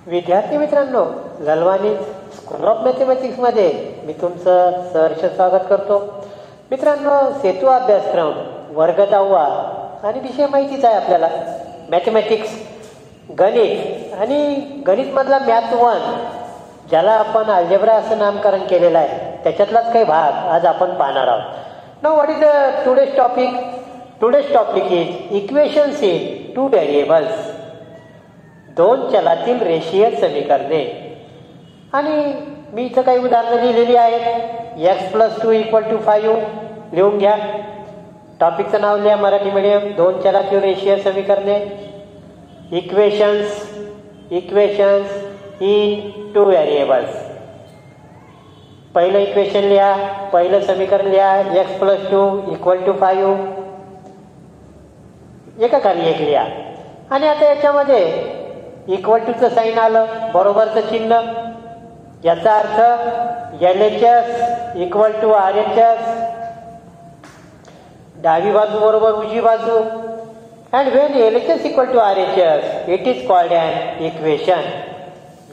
विद्यार्थी मित्रांनो, Lalwani school of मॅथमॅटिक्समध्ये मी तुमचं सहर्ष स्वागत करतो. मित्रांनो, सेतू अभ्यासक्रम वर्ग 10वा आणि विषय माहितीच आहे आपल्याला, मॅथमॅटिक्स, गणित आणि गणितमधला मॅथ 1, ज्याला आपण अल्जेब्रा असं नामकरण केलेलं आहे, त्याच्यातलाच काही भाग आज आपण पाहणार आहोत. Now what is the today's topic? Today's topic is equations in 2 variables, 2 चलातील रेषीय समीकरणे. आणि मी इथं काही उदाहरणं लिहिलेली आहेत. x+2 = 5 लिहून घ्या. टॉपिकचं नाव लिहा मराठी मीडियम, 2 चलातील रेषीय समीकरणे. Equations in 2 variables. पहिलं इक्वेशन लिहा, पहिलं समीकरण लिहा, x+2 = 5, एका खाली एक लिहा. आणि आता याच्यामध्ये इक्वल साईन आलं, बरोबरचं चिन्ह, याचा अर्थ LHS = RHS, डावी बाजू बरोबर उजवी बाजू. And when LHS = RHS it is called an equation.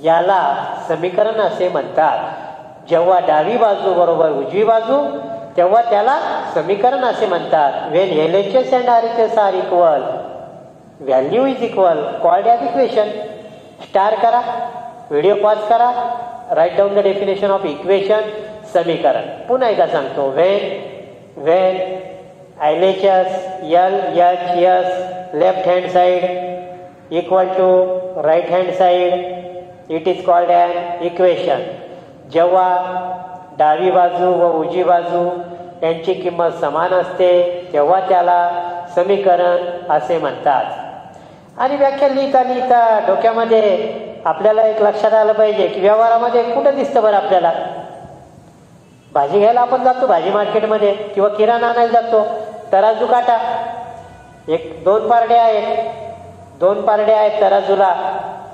याला समीकरण असे म्हणतात. जेव्हा डावी बाजू बरोबर उजवी बाजू तेव्हा त्याला समीकरण असे म्हणतात. When LHS and RHS are equal, value is equal, called as equation. Star करा, व्हिडिओ पॉज करा, write down the definition of equation, समीकरण. पुन्हा एकदा सांगतो. When LHS left hand side equal to right hand side it is called an equation. जेव्हा डावी बाजू व उजवी बाजू यांची किंमत समान असते तेव्हा त्याला समीकरण असे म्हणतात. आणि व्याख्या लिहिता लिहिता डोक्यामध्ये आपल्याला एक लक्षात आलं पाहिजे की व्यवहारामध्ये कुठं दिसतं बरं आपल्याला. भाजी घ्यायला आपण जातो भाजी मार्केटमध्ये किंवा किराणा आणायला जातो, तराजू काटा, 2 पारडे आहेत तराजूला.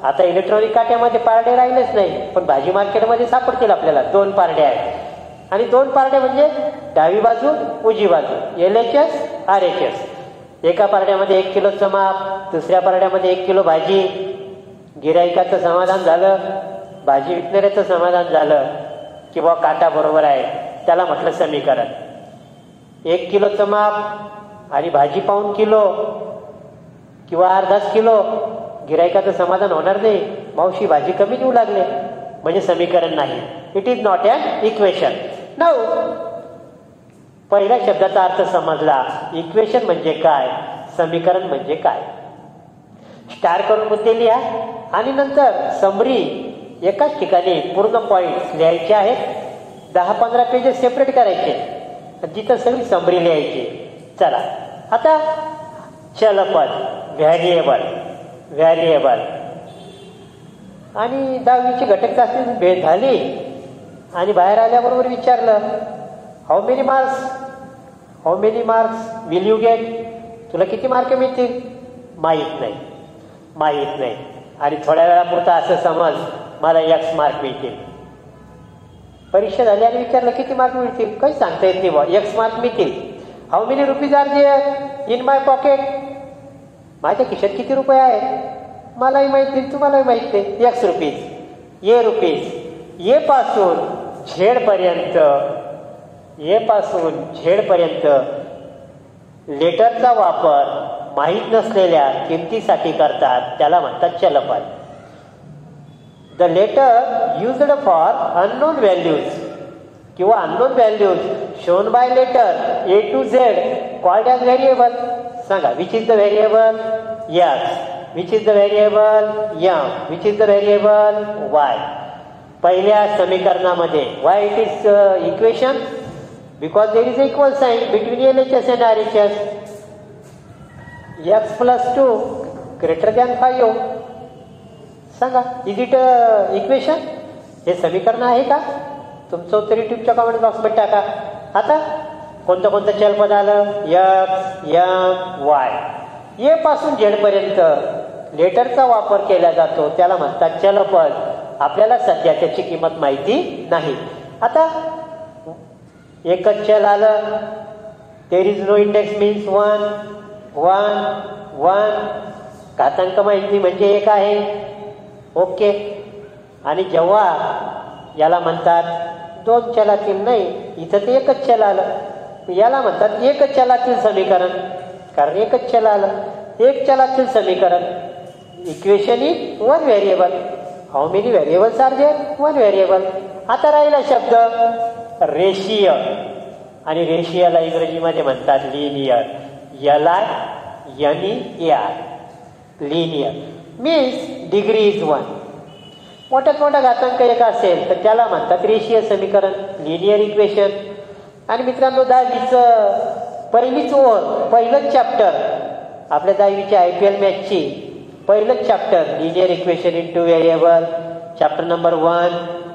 आता इलेक्ट्रॉनिक काट्यामध्ये पारडे राहिलेच नाही, पण भाजी मार्केटमध्ये सापडतील आपल्याला 2 पारडे आहेत. आणि 2 पारडे म्हणजे डावी बाजू उजवी बाजू, LHS RHS. एका पारड्यामध्ये 1 किलोचं माप, दुसऱ्या पारड्यामध्ये 1 किलो भाजी. गिराईकाचं समाधान झालं, भाजी विकणाऱ्याचं समाधान झालं की बुवा काटा बरोबर आहे, त्याला म्हटलं समीकरण. 1 किलोचं माप आणि भाजी पाऊण किलो किंवा अर्धाच किलो, गिराईकाचं समाधान होणार नाही. मावशी भाजी कमी देऊ लागले म्हणजे समीकरण नाही. It is not an equation. Now पहिल्या शब्दाचा अर्थ समजला. इक्वेशन म्हणजे काय, समीकरण म्हणजे काय. स्टार करून मुद्दे लिहा आणि नंतर समरी एकाच ठिकाणी पूर्ण पॉईंट लिहायचे आहेत. 10-15 पेजेस सेपरेट करायचे, तिथं सगळी समरी लिहायची. चला आता चलपद, व्हॅरिएबल आणि 10वीची घटक चाचणी भेट झाली आणि बाहेर आल्याबरोबर विचारलं, how many marks will you get? तुला किती मार्क मिळतील? माहीत नाही. आणि थोड्या वेळापुरता असं समज, मला X मार्क मिळतील. परीक्षा झाली आणि विचारलं किती मार्क मिळतील? काही सांगता येत नाही बा, X मार्क मिळतील. How many rupees are there in my pocket? माझ्या खिशात किती रुपये आहेत? मलाही माहित नाही, तुम्हालाही माहित नाही. X रुपीज, ये रुपीज. ये पासून झेड पर्यंत लेटरचा वापर माहीत नसलेल्या किमतीसाठी करतात, त्याला म्हणतात चलपद. The letter used for unknown values किंवा unknown values shown by letter A to Z called as variable. सांगा, which is the variable? X. Which is the variable? M. Which is the variable? Y. पहिल्या समीकरणामध्ये why it is equation? Because there is equal sign between LHS and RHS. x+2 > 5. सांगा, is it equation? हे समीकरण आहे का? तुमचं उत्तर युट्यूबच्या कमेंट बॉक्समध्ये टाका. आता कोणतं चलपद आलं? X, M, Y. ये पासून झेड पर्यंत लेटरचा वापर केला जातो, त्याला म्हणतात चलपद. आपल्याला सध्या त्याची किंमत माहिती नाही. आता एकच चल आलं, there is no index means 1. घातांक माहिती म्हणजे 1 आहे. ओके. आणि जेव्हा याला म्हणतात दोन चलातील, नाही इथं ते एकच चल आलं, याला म्हणतात एकच चलातील समीकरण, कारण एकच चल आलं. एक चलातील समीकरण, equation in one variable. How many variables are there? One variable. आता राहिला शब्द रेषीय, आणि रेषीयला इंग्रजीमध्ये म्हणतात linear. LINEAR, linear means degree is one. मोठ्यात मोठा घातांक एक असेल तर त्याला म्हणतात रेषीय समीकरण, लिनियर इक्वेशन. आणि मित्रांनो, 10वीचं पहिलीच ओव्हर, पहिलंच चॅप्टर आपल्या 10वीच्या IPL मॅचची पहिलंच chapter, linear equation in two variable, chapter number 1,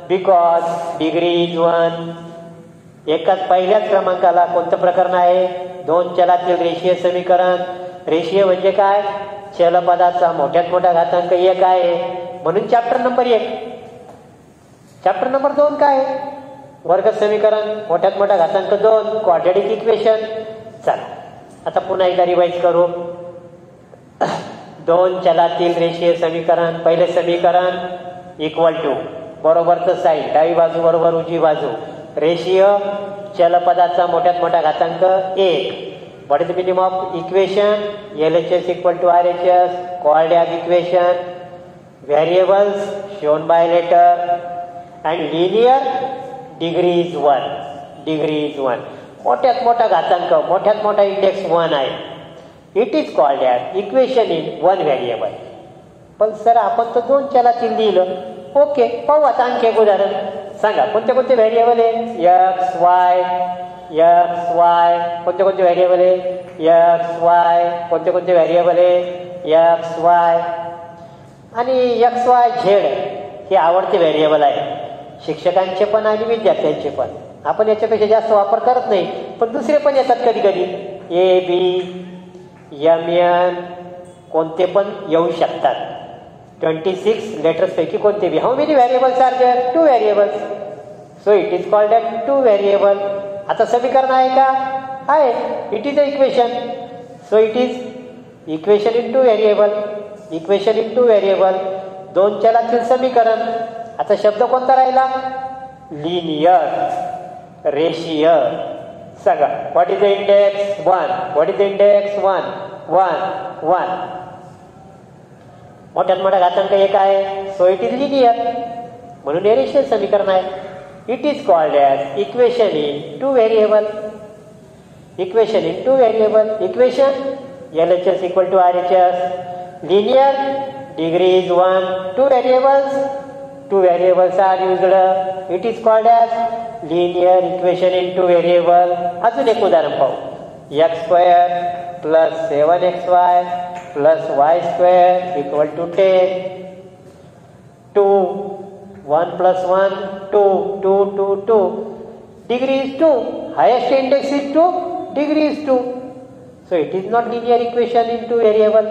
because degree is one. एकाच पहिल्याच क्रमांकाला कोणतं प्रकरण आहे? दोन चलातील रेषीय समीकरण. रेषीय म्हणजे काय? चलपदाचा मोठ्यात मोठा घातांक एक आहे, म्हणून चॅप्टर नंबर 1. चॅप्टर नंबर 2 काय? वर्ग समीकरण, मोठ्यात मोठा घातांक 2, क्वाड्रॅटिक इक्वेशन. चला आता पुन्हा एकदा रिवाइज करू. दोन चलातील रेषीय समीकरण. पहिले समीकरण इक्वल टू, बरोबरचं साईन, डावी बाजू बरोबर उजवी बाजू. रेषीय चलपदाचा मोठ्यात मोठा घातांक 1. What is the minimum of equation? LHS equal to RHS, coordinate equation. Variables shown by letter. And linear, degree is one. Degree is one. मोठ्यात मोठा घातांक, मोठ्यात मोठा इंडेक्स 1 आहे. It is called as equation in one variable. पण sir आपण तर दोन चलातील लिहिलं. ओके, पाहू आता आणखी एक उदाहरण. सांगा कोणते कोणते व्हेरिएबल आहे? X Y. कोणते कोणते व्हेरिएबल आहे? X Y. कोणते कोणते व्हेरिएबल आहे? X Y. आणि XY Z हे आवडते व्हेरिएबल आहे, शिक्षकांचे पण आणि विद्यार्थ्यांचे पण. आपण याच्यापेक्षा जास्त वापर करत नाही, पण दुसरे पण येतात कधी कधी. AB, MN कोणते पण येऊ शकतात. 26 लेटर्स पैकी कोणते बी. How many variables are there? 2 variables. So it is called at 2 variable. आता समीकरण आहे का? आहे. It is a equation. So it is equation in 2 variable. Equation in 2 variable, दोन चलातील समीकरण. आता शब्द कोणता राहिला? लिनियर, रेषीय. सांगा what is the index? 1. What is the index? 1 1 1. मोठ्यात मोठा घातांक 1 आहे. सो इट इज लिनियर, म्हणून हे रेषीय समीकरण आहे. It is called as equation in 2 variable. Equation in 2 variable. Equation LHS equal to RHS. Linear, degree is 1. 2 variables. 2 variables are used. It is called as linear equation in 2 variable. अजून एक उदाहरण पाहू. x² plus 7xy plus y² equal to 10. 2 1 plus 1 2 2 2 2. Degree is 2. Highest index is 2. Degree is 2. So it is not linear equation in 2 variable.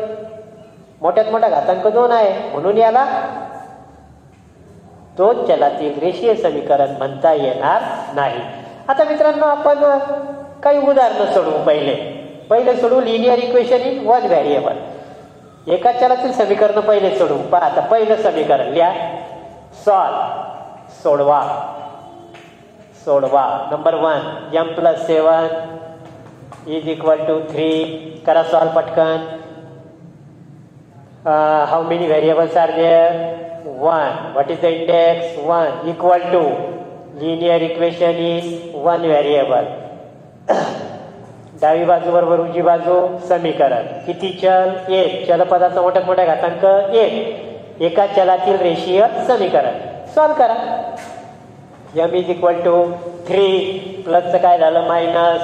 मोठ्यात मोठा घातांक 2 आहे, म्हणून याला दोन चलातील रेषीय समीकरण म्हणता येणार नाही. आता मित्रांनो, आपण काही उदाहरणं सोडवू. पहिले सोडवू linear equation in one variable. एका चलातील समीकरण पहिले सोडवू. पहा आता पहिलं समीकरण लिहा. सोडवा. Number 1, m plus 7 is equal to 3. करा सॉल्व पटकन. How many variables are there? 1. What is the index? 1 equal to linear equation in one variable. डावी बाजू बरोबर उजवी बाजू समीकरण. किती चल? 1. चलपदाचा मोठ्यात मोठा घातांक 1. एका चलातील रेषीय समीकरण. सॉल्व करा. m इज इक्वल टू 3 प्लसचं काय झालं? Minus.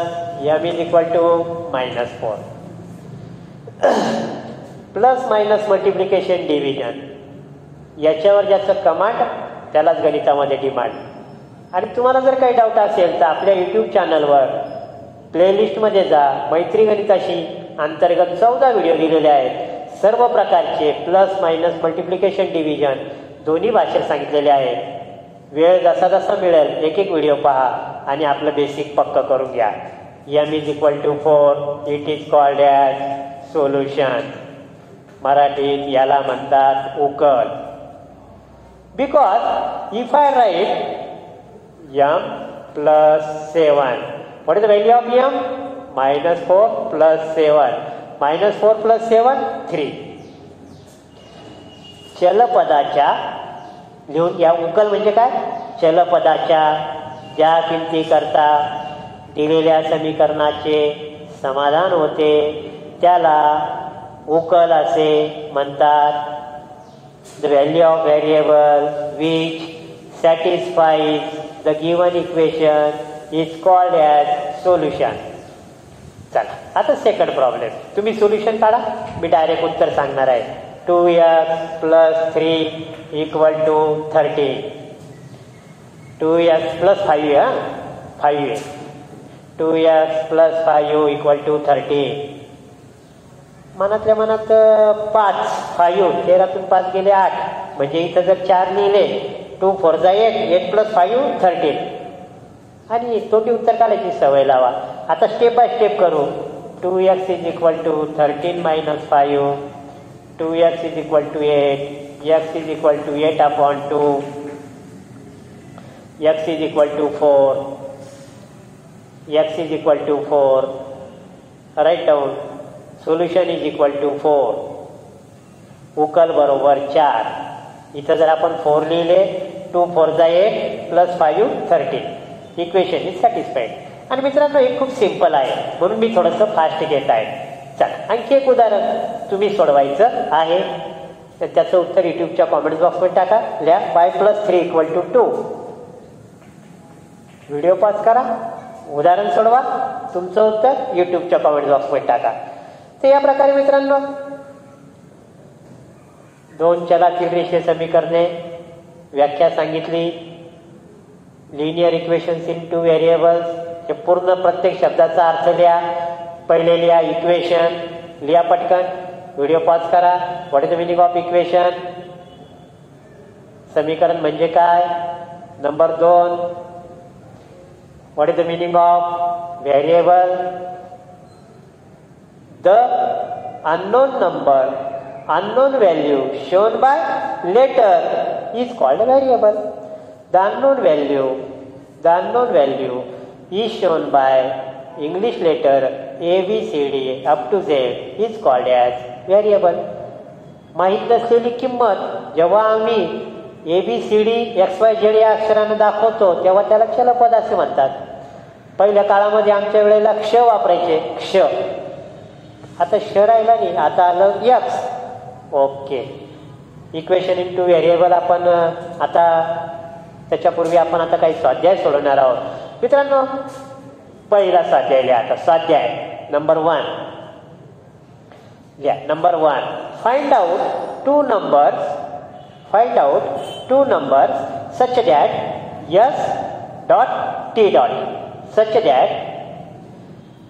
m is equal to -4. Plus minus multiplication division. याच्यावर ज्याचं कमांड त्यालाच गणितामध्ये डिमांड. आणि तुम्हाला जर काही डाऊट असेल तर आपल्या यूट्यूब चॅनलवर प्लेलिस्टमध्ये जा. मैत्री गणिताशी अंतर्गत 14 व्हिडिओ दिलेले आहेत. सर्व प्रकारचे प्लस मायनस मल्टिप्लिकेशन डिव्हिजन दोन्ही भाषेत सांगितलेले आहेत. वेळ जसा जसा मिळेल एक एक व्हिडिओ पहा आणि आपलं बेसिक पक्क करून घ्या. m is equal to 4. It is called as solution. मराठीत याला म्हणतात उकल. because if I write m plus 7, what is the value of m? Minus 4 plus 7. Minus 4 plus 7, 3. चलपदाच्या लिहून या उकल म्हणजे काय? चलपदाच्या ज्या किमती करता दिलेल्या समीकरणाचे समाधान होते त्याला उकल असे म्हणतात. The value of variable which satisfies the given equation is called as solution. चला आता सेकंड प्रॉब्लेम. तुम्ही सोल्युशन काढा, मी डायरेक्ट उत्तर सांगणार आहे. 2x plus 3 equal to 13. 2x plus 5 5 आहे. 2x plus 5 equal to 13. मनातल्या मनात 5 5 13तून 5 गेले 8, म्हणजे इथं जर 4 लिहिले 2 4 जा 8 8 plus 5 13 आणि तोटी उत्तर काढायची सवय लावा. आता स्टेप बाय स्टेप करू. 2x is equal to 13 minus 5. 2x is equal to 8. x is equal to 8 upon 2. x is equal to 4. x is equal to 4. Write down. Solution is equal to 4. उकल बरोबर 4. इथं जर आपण 4 लिहिले 2 4 जा 8 plus 5 13. Equation is satisfied. आणि मित्रांनो हे खूप सिंपल आहे म्हणून मी थोडंसं फास्ट घेत आहे. चला आणखी एक उदाहरण तुम्ही सोडवायचं आहे. तर त्याचं उत्तर युट्यूबच्या कॉमेंट बॉक्समध्ये टाका. लिहा y plus 3 equal to 2. Video pause करा, उदाहरण सोडवा, तुमचं उत्तर युट्यूबच्या कॉमेंट बॉक्समध्ये टाका. तर या प्रकारे मित्रांनो दोन चलातील रेषीय समीकरणे व्याख्या सांगितली. Linear equations in 2 variables. हे पूर्ण प्रत्येक शब्दाचा अर्थ लिहा. पहिले लिहा इक्वेशन, लिहा पटकन, व्हिडिओ पॉज करा. What is the meaning of equation? समीकरण म्हणजे काय? Number 2, what is the meaning of variable? The unknown number, unknown value shown by letter is called a variable. The unknown value is shown by English letter A, B, C, D up to Z is called as variable. माहित नसलेली किंमत जेव्हा आम्ही ABCD XYZ या अक्षरानं दाखवतो तेव्हा त्याला चलपद असे म्हणतात. पहिल्या काळामध्ये आमच्या वेळेला क्ष वापरायचे, क्ष. आता श राहिला नाही, आता आलं x. Okay. Equation in 2 variable आपण आता त्याच्यापूर्वी आपण आता काही स्वाध्याय सोडवणार आहोत. मित्रांनो पहिला स्वाध्याय लिहा. आता स्वाध्याय नंबर 1 लिहा. Number 1, find out two numbers such that s dot t dot such that.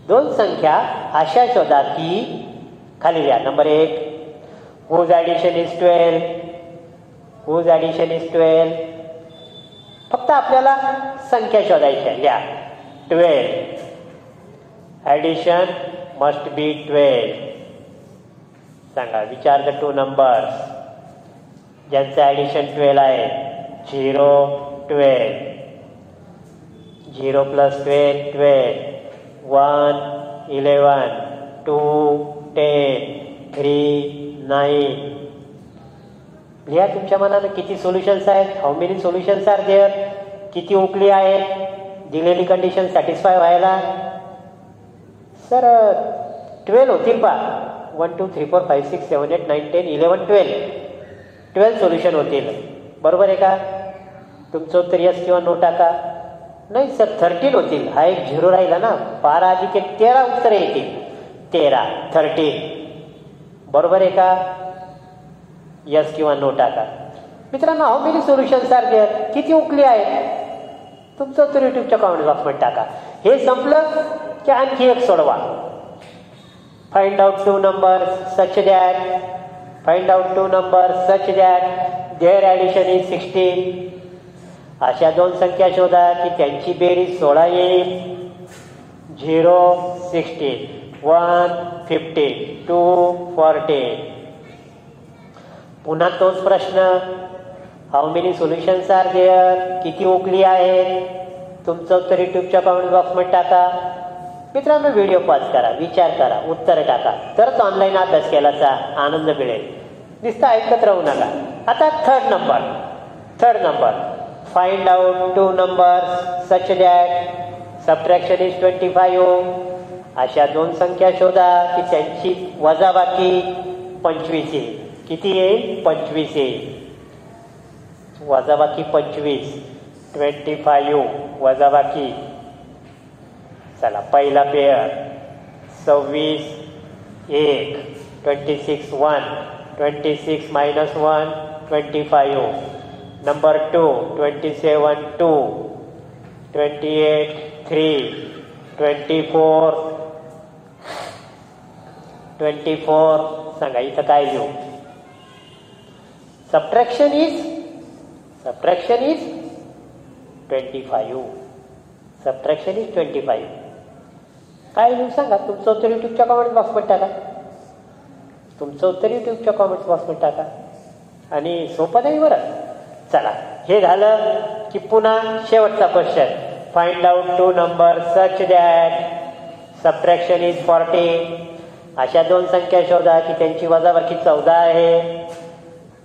दोन संख्या अशा शोधा की खाली लिहा. Number 1, whose addition is 12. whose addition is 12. फक्त आपल्याला संख्या शोधायच्या. लिहा 12. Addition must be 12. सांगा, विचार द 2 नंबर्स ज्यांचं ॲडिशन 12 आहे. 0 12. 0 plus 12 12. 1 11. 2 10. 3 9. लिहा तुमच्या मनानं किती सोल्युशन्स आहेत. How many solutions are there. किती उकली आहेत दिलेली कंडिशन सॅटिस्फाय व्हायला. सर 12 होतील पा. 1 2 3 4 5 6 7 8 9 10 11 12 सोल्युशन होतील. बरोबर आहे का? तुमचं उत्तर यस किंवा नो टाका. नाही सर 13 होतील. हा एक 0 राहिला ना. 12 अधिक 13 उत्तर येतील. 13 13. बरोबर आहे का? यस किंवा नो टाका. मित्रांनो how many solutions are there. किती उकली आहेत तुमचं उत्तर युट्यूबच्या कॉमेंट बॉक्समध्ये टाका. हे संपलं की आणखी एक सोडवा. Find out two numbers such that their addition is 16. अशा दोन संख्या शोधा की त्यांची बेरीज 16 येईल. 0 16. 1 15. 2 40. पुन्हा तोच प्रश्न. How many solutions are there, किती उकली आहेत, तुमचं उत्तर यूट्यूबच्या कमेंट बॉक्समध्ये टाका. मित्रांनो, व्हिडिओ पॉज करा, विचार करा, उत्तर टाका, तरच ऑनलाईन अभ्यास केल्याचा आनंद मिळेल. नुसतं ऐकत राहू नका. आता third number, find out two numbers such that subtraction is 25. अशा दोन संख्या शोधा की त्यांची वजाबाकी 25 येईल. किती येईल? 25 येईल. वजाबाकी 25, 25 वजाबाकी. चला, पहिला पेअर 26 1, 26 1, 26 minus 1, 25. Number 2, 27 2, 28 3, 24. सांगा इथं काय लिहू? Subtraction is 25. Subtraction is 25. काय लिहू सांगा? तुमचं उत्तर यूट्यूबच्या कमेंट बॉक्समध्ये टाका. आणि सोपं नाही बरं. चला, हे झालं की पुन्हा शेवटचा question. Find out two number such that subtraction is 40. अशा दोन संख्या शोधा की त्यांची वजाबाकी 14 आहे.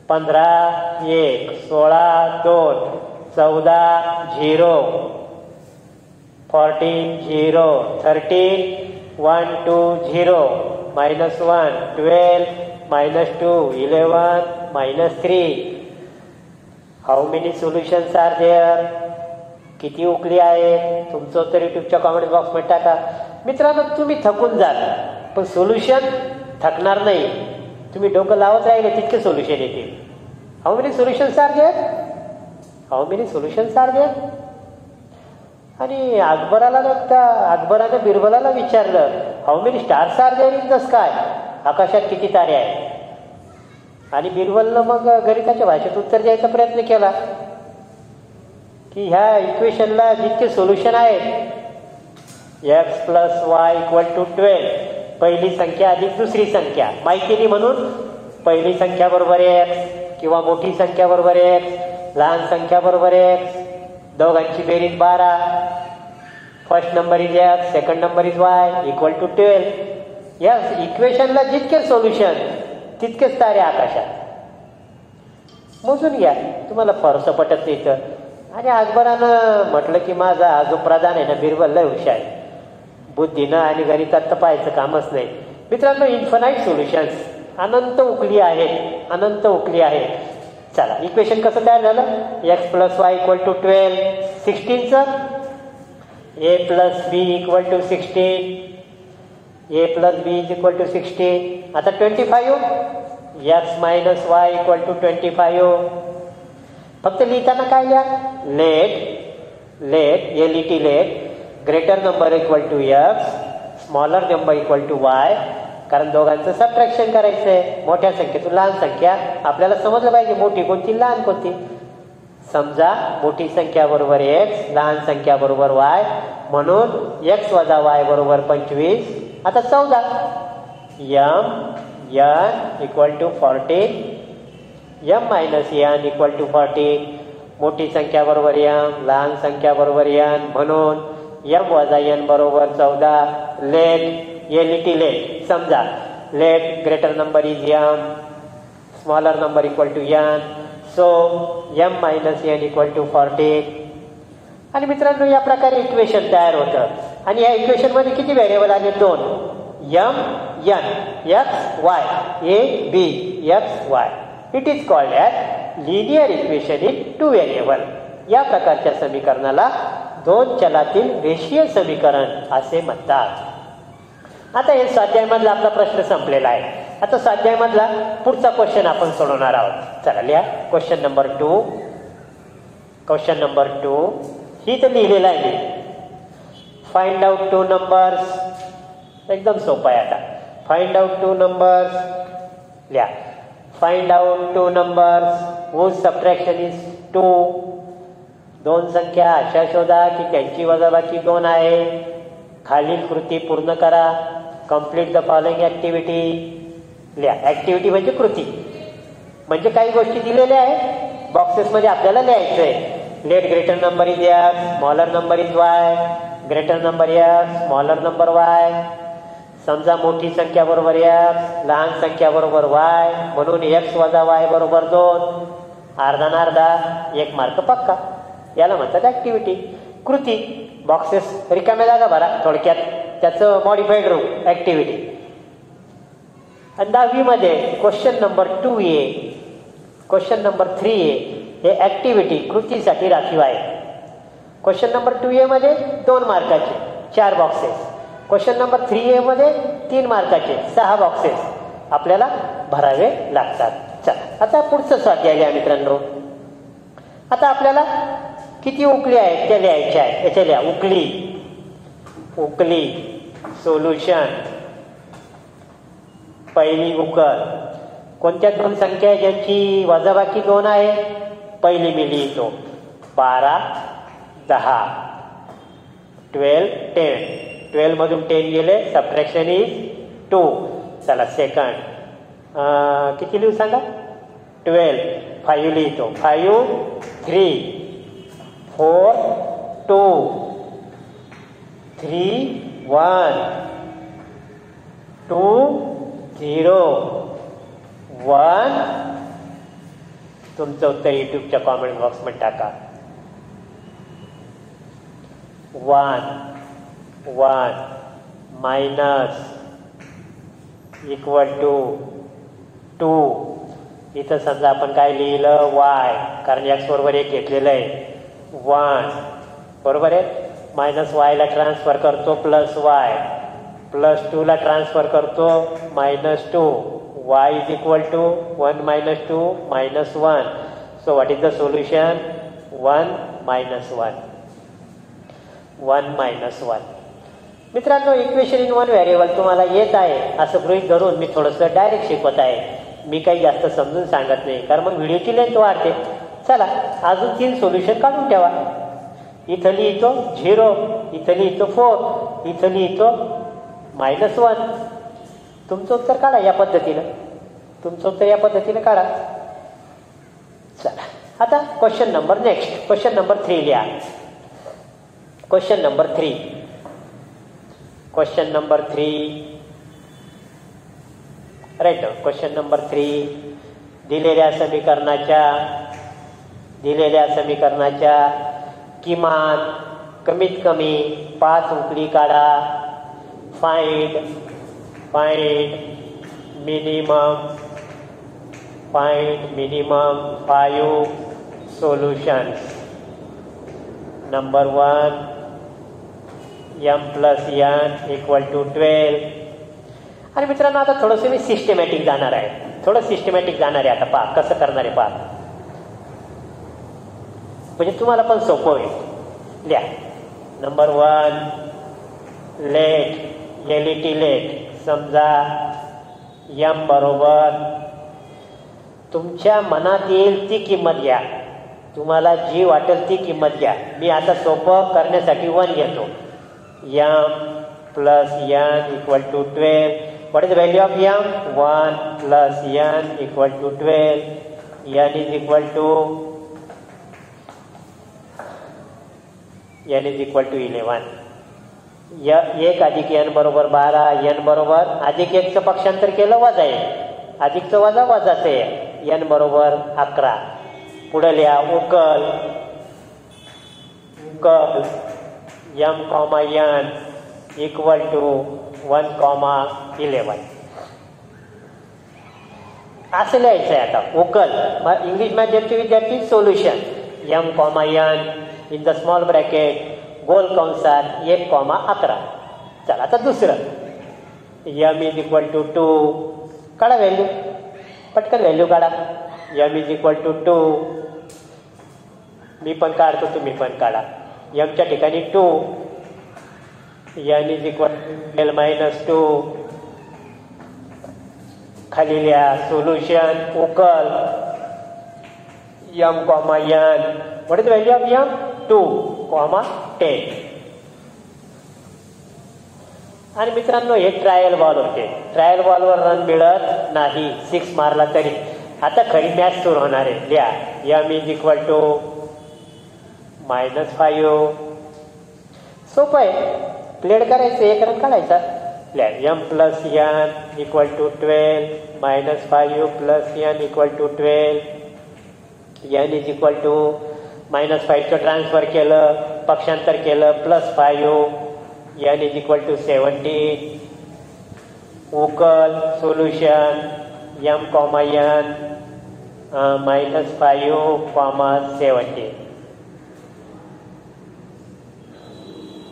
15 1, 16 2, 14 0, 14 0, 13 1 2 0, -1 12, -2 11, -3. How many solutions are there? किती उकली आहे? तुमचं उत्तर यूट्यूबच्या कमेंट बॉक्समध्ये टाका. मित्रांनो, तुम्ही थकून जाल पण सोल्युशन थकणार नाही. तुम्ही डोकं लावत राहिले तितके सोल्युशन येतील. How many solutions are there? आणि अकबरानं बिरबलाला विचारलं, how many stars are there in the sky? आकाशात किती तारे आहेत? आणि बिरबलनं मग गणिताच्या भाषेत उत्तर द्यायचा प्रयत्न केला की ह्या इक्वेशनला जितके सोल्युशन आहेत, x + y = 12, पहिली संख्या अधिक दुसरी संख्या माहिती नाही म्हणून पहिली संख्या बरोबर x किंवा मोठी संख्या बरोबर x, लहान संख्या बरोबर x, दोघांची बेरीज 12. First number is x, second number is y = 12. या इक्वेशनला जितके सोल्युशन तितकेच तारे आकाशात. मोजून घ्या, तुम्हाला फारसं पटत नाही तर. आणि अकबरानं म्हटलं की माझा हा जो प्रधान आहे ना बिरबल लय हुशार आहे, बुद्धीनं आणि गणितात तर पाहायचं कामच नाही. मित्रांनो, इन्फानाईट सोल्युशन्स, अनंत उकली आहे. चला, इक्वेशन कसं तयार झालं? x + y = 12. 16चं a + b = 16. a + b = 16. आता 25, x - y = 25. फक्त लिहिताना काय लिहा? Let greater number = x, smaller number = y. कारण दोघांचं सबट्रॅक्शन करायचंय. मोठ्या संख्येतून लहान संख्या आपल्याला समजलं पाहिजे, मोठी कोणती लहान कोणती. समजा मोठी संख्या बरोबर x, लहान संख्या बरोबर y, म्हणून x - y = 25. आता 14, m n = 14, m - n = 14. मोठी संख्या बरोबर m, लहान संख्या बरोबर n, म्हणून m - n = 14. लेट समजा let greater number is m, smaller number = n. So m - n = 14. आणि मित्रांनो, या प्रकारे इक्वेशन तयार होतं. आणि या इक्वेशन मध्ये किती व्हेरिएबल आले? 2, m n, x y, a b x y. It is called as linear equation in 2 variable. या प्रकारच्या समीकरणाला 2 चलातील रेषीय समीकरण असे म्हणतात. आता हे स्वाध्यायामधला आपला प्रश्न संपलेला आहे. आता स्वाध्यायामधला पुढचा क्वेश्चन आपण सोडवणार आहोत. चला लिहा. क्वेश्चन नंबर 2 ही तर लिहिलेलं आहे मी. Find out 2 numbers. एकदम सोपं आहे. आता फाइंड आउट 2 नंबर्स लिहा. Find out 2 numbers whose subtraction is 2. दोन संख्या अशा शोधा की त्यांची वजाबाकी 2 आहे. खालील कृती पूर्ण करा. Complete the following activity. लिहा. ऍक्टिव्हिटी म्हणजे कृती, म्हणजे काही गोष्टी दिलेल्या आहेत बॉक्सेसमध्ये आपल्याला लिहायचं आहे. Let greater number is X, smaller number is Y, greater number X, smaller number Y. समजा मोठी संख्या बरोबर एक्स, लहान संख्या बरोबर वाय, म्हणून एक्स वजा वाय बरोबर 2. अर्धा न अर्धा, 1 मार्क पक्का. याला म्हणतात ऍक्टिव्हिटी. कृती, बॉक्सेस रिकाम्या जागा भरा, थोडक्यात त्याचं मॉडिफाईड रूप ऍक्टिव्हिटी. आणि 10वी मध्ये question number 2A, question number 3A हे ऍक्टिव्हिटी कृतीसाठी राखीव आहे. क्वेश्चन नंबर 2A मध्ये 2 मार्काचे 4 बॉक्सेस, क्वेश्चन नंबर 3A मध्ये 3 मार्काचे 6 बॉक्सेस आपल्याला भरावे लागतात. चला आता पुढचं स्वाध्याय लिहा मित्रांनो. आता आपल्याला किती उकली आहेत त्या लिहायच्या आहेत. याच्या लिहा उकली, उकली सोल्युशन. पहिली उकल कोणत्या 2 संख्या आहे ज्यांची वजाबाकी 2 आहे. पहिली मी लिहितो 12 10, 12 10. 12 मधून 10 गेले, सबट्रॅक्शन इज 2. चला सेकंड किती लिहू सांगा. 12 5 लिहितो 5 3 4 2 3 1 2 0 1. तुमचं उत्तर युट्यूबच्या कॉमेंट बॉक्समध्ये टाका. 1 1 मायनस इक्वल टू 2. इथं समजा आपण काय लिहिलं वाय, कारण एक्स बरोबर 1 घेतलेलं आहे. 1 बरोबर आहे. मायनस वायला ट्रान्सफर करतो प्लस वाय, प्लस 2ला ट्रान्सफर करतो -2. y is equal to 1 minus 2 minus 1. So what is the solution? 1 minus 1. 1 minus 1. मित्रांनो इक्वेशन इन 1 व्हेरिएबल तुम्हाला येत आहे असं गृहीत धरून मी थोडंसं डायरेक्ट शिकवत आहे. मी काही जास्त समजून सांगत नाही, कारण मग व्हिडिओची लेंथ वाढते. चला अजून 3 सोल्युशन काढून ठेवा. इथं लिहितो 0, इथं लिहितो 4, इथं लिहितो -1. तुमचं उत्तर काढा या पद्धतीनं, तुमचं उत्तर या पद्धतीनं काढा. चला आता question number next, question number 3 लिहा. Question number 3, question number 3 right. Question number 3 दिलेल्या समीकरणाच्या किमान कमीत कमी 5 उकली काढा. फाइंड minimum 5 solutions. Number 1 m plus n equal to 12. आणि मित्रांनो आता थोडंसं मी सिस्टमॅटिक जाणार आहे, आता पहा कसं करणार आहे पहा, म्हणजे तुम्हाला पण सोपं होईल. लिहा. Number 1 let let. समजा m बरोबर तुमच्या मनात येईल ती किंमत घ्या, तुम्हाला जी वाटेल ती किंमत घ्या. मी आता सोपं करण्यासाठी 1 घेतो. m plus n equal to 12. What is the value of m? 1 plus n equal to 12. n is equal to 11. 1 अधिक n बरोबर 12. n बरोबर अधिक 1चं पक्षांतर केलं वजा 1, अधिकचं वजा वजाचं 1. n बरोबर 11. पुढे लिहा उकल m, n इक्वल टू 1, 11. असं लिहायचं आहे. आता उकल इंग्लिशमध्ये विद्यार्थी solution m, n in the small bracket गोल कंसात 1, 11. चला आता दुसरं m इज इक्वल टू 2. काढा व्हॅल्यू, पटकन व्हॅल्यू काढा. m is equal to 2. मी पण काढतो, तुम्ही पण काढा. m च्या ठिकाणी 2. n is equal to -2. खाली लिहा सोल्युशन उकल m, n. What is the value of m? 2, 10. आणि मित्रांनो हे ट्रायल बॉल होते. ट्रायल बॉलवर रन मिळत नाही 6 मारला तरी. आता खरी मॅच सुरू होणार आहे. लिहा m इज इक्वल टू -5. सोपं आहे, प्लेड करायचं, एक रन काढायचा. लिहा m plus n equal to 12 -5 plus n equal to 12. n is equal to -5चं ट्रान्सफर केलं, पक्षांतर केलं, +5. n is equal to 17. उकल सोल्युशन m, n -5, 17.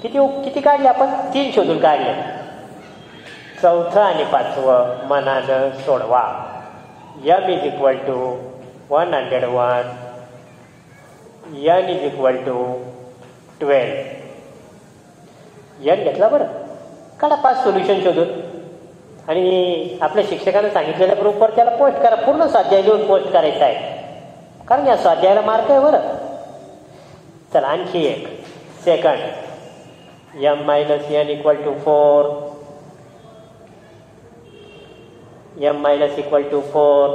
किती काढले आपण? 3 शोधून काढले. चौथं आणि 5वं मनानं सोडवा. m is equal to 101. n is equal to 12. n घेतला बरं. काढा 5 सोल्युशन शोधून आणि आपल्या शिक्षकांना सांगितलेल्या ग्रुपवर त्याला पोस्ट करा. पूर्ण स्वाध्याय लिहून पोस्ट करायचं आहे, कारण या स्वाध्यायाला मार्क आहे बरं. चला आणखी एक. Second m - n equal to 4. m equal to 4.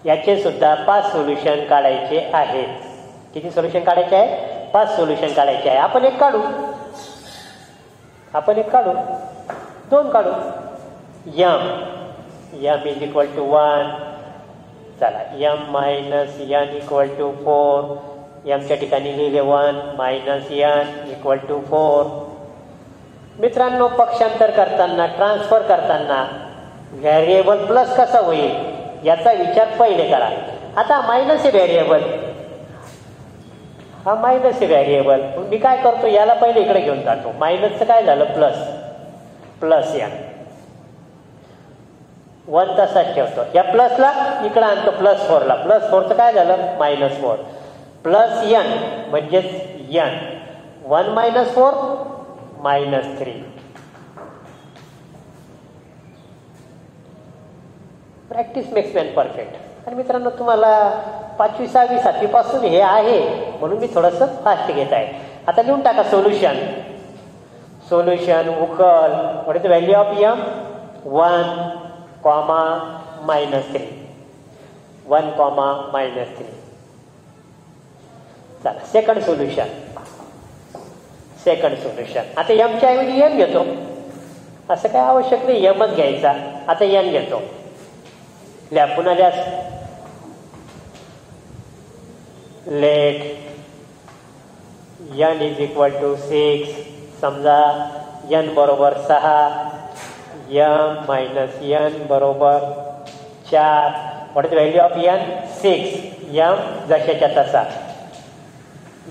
याचे सुद्धा 5 सोल्युशन काढायचे आहेत. किती सोल्युशन काढायचे आहे? 5 सोल्युशन काढायचे आहे. आपण एक काढू, 2 काढू. m is equal to 1. चला m - n इक्वल टू 4. mच्या ठिकाणी लिहिले 1 -n इक्वल टू 4. मित्रांनो, पक्षांतर करताना, ट्रान्सफर करताना व्हेरिएबल प्लस कसा होईल याचा विचार पहिले करा. आता मायनस आहे व्हेरिएबल, हा मायनस आहे व्हेरिएबल. मी काय करतो, याला पहिले इकडे घेऊन जातो. मायनसचं काय झालं? Plus n. 1 तसाच ठेवतो. या प्लसला इकडे आणतो +4ला. +4चं काय झालं? -4. प्लस n म्हणजेच n. 1 - 4 -3. Practice makes man perfect. आणि मित्रांनो, तुम्हाला 5वी 6वी 7वी पासून हे आहे म्हणून मी थोडंसं फास्ट घेत आहे. आता लिहून टाका सोल्युशन. उकल what is the value of m? 1, -3. 1, -3. चला सेकंड सोल्युशन. आता m च्या ऐवजी n घेतो. असं काय आवश्यक नाही, mच घ्यायचा. आता n घेतो. पुन्हा लिहा. Let n is equal to 6. समजा n बरोबर 6, m - n बरोबर 4. What is the value of n? 6. m जशाच्या तसा.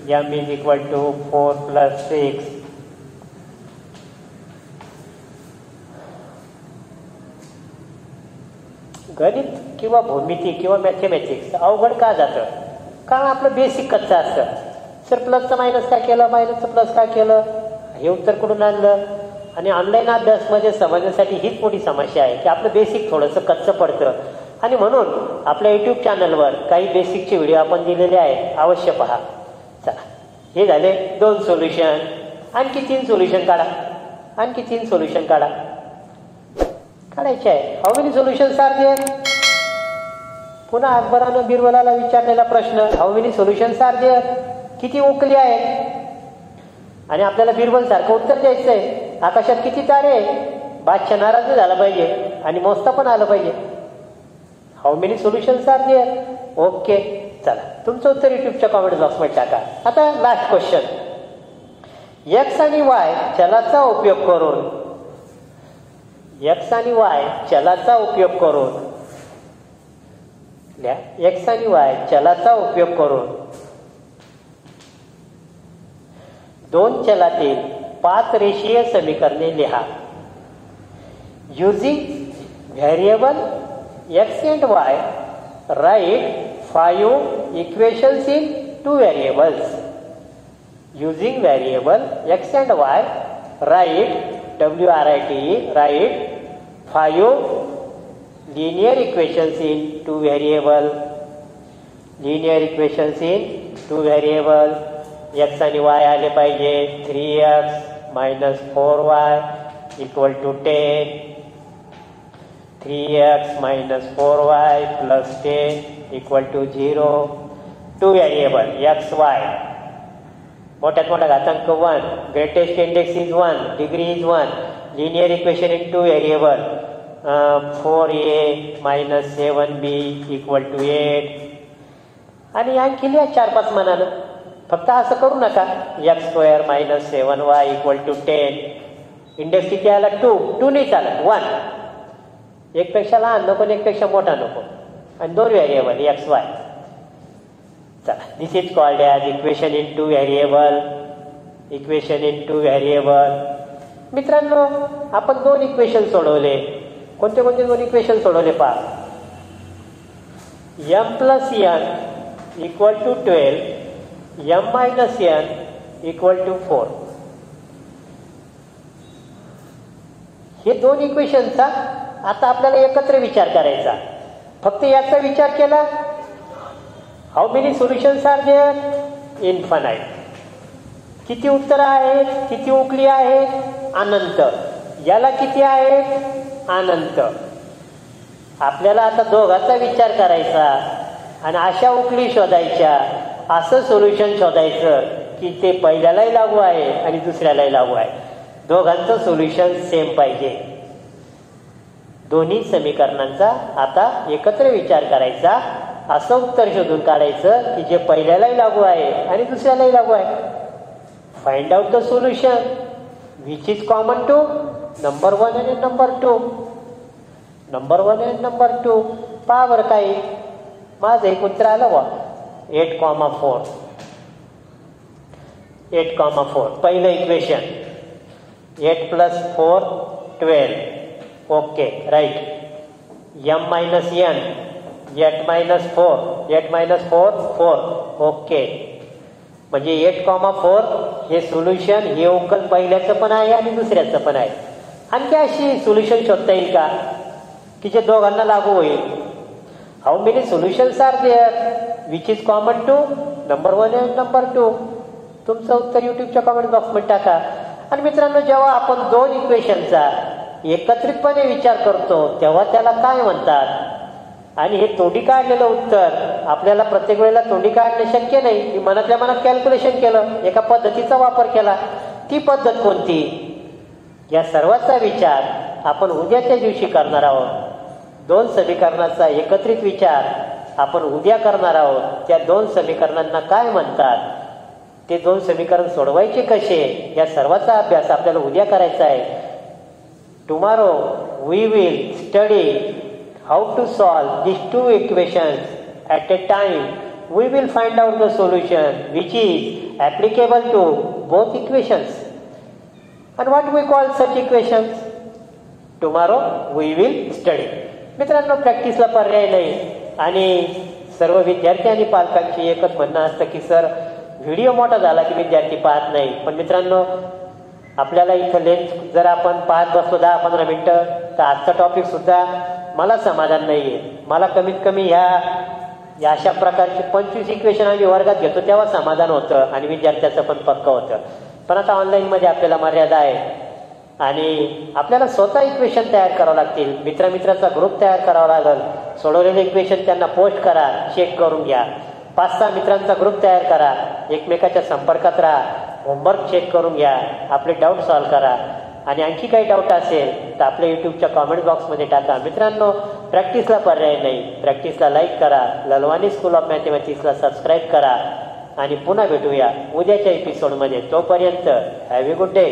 m is equal to 4 + 6. गणित किंवा भूमिती किंवा मॅथमॅटिक्स अवघड का जातं? कारण आपलं बेसिक कच्चं असतं. सर प्लसचं मायनस काय केलं, मायनसचं प्लस काय केलं, हे उत्तर कुठून आणलं? आणि ऑनलाईन अभ्यासमध्ये समजण्यासाठी हीच मोठी समस्या आहे की आपलं बेसिक थोडंसं कच्चं पडतं. आणि म्हणून आपल्या यूट्यूब चॅनलवर काही बेसिकचे व्हिडिओ आपण दिलेले आहेत, अवश्य पहा. चला, हे झाले 2 सोल्युशन. आणखी 3 सोल्युशन काढायचे आहे. How many solutions are there? पुन्हा अकबरानं बिरबलाला विचारलेला प्रश्न, how many solutions are there? किती उकली आहेत? आणि आपल्याला बिरबल सारखं उत्तर द्यायचं आहे. आकाशात किती तारे? बादशाह नाराज झाला पाहिजे आणि मोजता पण आलं पाहिजे. How many solutions are there? Okay, चला तुमचं उत्तर युट्यूबच्या कॉमेंट बॉक्समध्ये टाका. आता लास्ट क्वेश्चन. x आणि y चलाचा उपयोग करून x आणि y चलाचा उपयोग करून 2 चलातील 5 रेषीय समीकरणे लिहा. Using variable x and y, write 5 equations in 2 variables. Using variable x and y, write write 5 linear equations in 2 variable. x आणि y आले पाहिजे. 3x - 4y = 10. 3x minus 4y plus 10 equal to 0. Two variable x, y. मोठ्यात मोठा घातांक 1. Greatest index is 1. Degree is 1. Linear equation in two variable. 4a minus 7b equal to 8. आणि आणखी लिहा 4-5 मानानं. फक्त असं करू नका. x² minus 7y equal to 10. Index किती आला 2. 2 नाही चालत 1. एकपेक्षा लहान नको आणि एकपेक्षा मोठा नको. आणि 2 व्हेरिएबल x, y. चला, this is called as equation in two variable. Equation in two variable. मित्रांनो, आपण 2 इक्वेशन सोडवले. कोणते कोणते 2 इक्वेशन सोडवले पहा. m plus n equal to 12, m minus n equal to 4. हे 2 इक्वेशनचा आता आपल्याला एकत्र विचार करायचा. फक्त याचा विचार केला. How many solutions are there? Infinite. किती उत्तरं आहेत? किती उकली आहेत? अनंत. याला किती आहेत? अनंत. आपल्याला आता दोघांचा विचार करायचा आणि अशा उकली शोधायच्या, असं सोल्युशन शोधायचं की ते पहिल्यालाही लागू आहे आणि दुसऱ्यालाही लागू आहे. दोघांचं सोल्युशन सेम पाहिजे. दोन्ही समीकरणांचा आता एकत्र विचार करायचा. असं उत्तर शोधून काढायचं की जे पहिल्यालाही लागू आहे आणि दुसऱ्यालाही लागू आहे. Find out the solution which is common to number 1 आणि नंबर 2. नंबर 1 आणि नंबर 2 पहा बरं. काही माझं एक उत्तर आलं बा 8,4. 8,4 पहिलं equation. 8 plus 4 12. Okay, right. m minus n 8 minus 4 8 minus 4 4. Okay, म्हणजे 8,4 हे सोल्युशन, हे उकल पहिल्याचं पण आहे आणि दुसऱ्याचं पण आहे. आणखी अशी सोल्युशन शोधता येईल का की जे दोघांना लागू होईल? How many solutions are there which is common to number 1 आणि नंबर 2? तुमचं उत्तर युट्यूबच्या कमेंट बॉक्समध्ये टाका. आणि मित्रांनो, जेव्हा आपण 2 इक्वेशनचा एकत्रितपणे विचार करतो तेव्हा त्याला काय म्हणतात? आणि हे तोंडी काढलेलं उत्तर आपल्याला प्रत्येक वेळेला तोंडी काढणे शक्य नाही. मी मनातल्या मनात कॅल्क्युलेशन केलं, एका पद्धतीचा वापर केला. ती पद्धत कोणती? या सर्वाचा विचार आपण उद्याच्या दिवशी करणार आहोत. 2 समीकरणाचा एकत्रित विचार आपण उद्या करणार आहोत. त्या 2 समीकरणांना काय म्हणतात, ते 2 समीकरण सोडवायचे कसे, या सर्वाचा अभ्यास आपल्याला उद्या करायचा आहे. Tomorrow we will study how to solve these 2 equations at a time. We will find out the solution which is applicable to both equations. And what we call such equations? Tomorrow we will study. मित्रांनो, प्रॅक्टिसला पर्याय नाही. आणि सर्व विद्यार्थी आणि पालकांची एकच म्हणणं असतं की सर, व्हिडिओ मोठा झाला की विद्यार्थी पाहत नाही. पण मित्रांनो, आपल्याला इथं लेन्स जर आपण पाहत बसलो 10-15 मिनिटं तर आजचा टॉपिक सुद्धा मला समाधान नाही आहे. मला कमीत कमी ह्या अशा प्रकारचे 25 इक्वेशन आम्ही वर्गात घेतो तेव्हा समाधान होतं आणि विद्यार्थ्याचं पण पक्का होतं. पण आता ऑनलाईनमध्ये आपल्याला मर्यादा आहे आणि आपल्याला स्वतः इक्वेशन तयार करावं लागतील. मित्राचा ग्रुप तयार करावा लागेल. सोडवलेले इक्वेशन त्यांना पोस्ट करा, चेक करून घ्या. 5-6 मित्रांचा ग्रुप तयार करा, एकमेकाच्या संपर्कात राहा, होमवर्क चेक करून घ्या, आपले डाऊट सॉल्व्ह करा. आणि आणखी काही डाऊट असेल तर आपल्या यूट्यूबच्या कॉमेंट बॉक्समध्ये टाका. मित्रांनो, प्रॅक्टिसला पर्याय नाही. प्रॅक्टिसला लाईक करा, ललवानी स्कूल ऑफ मॅथमॅटिक्सला सबस्क्राईब करा आणि पुन्हा भेटूया उद्याच्या एपिसोडमध्ये. तोपर्यंत हॅव अ गुड डे.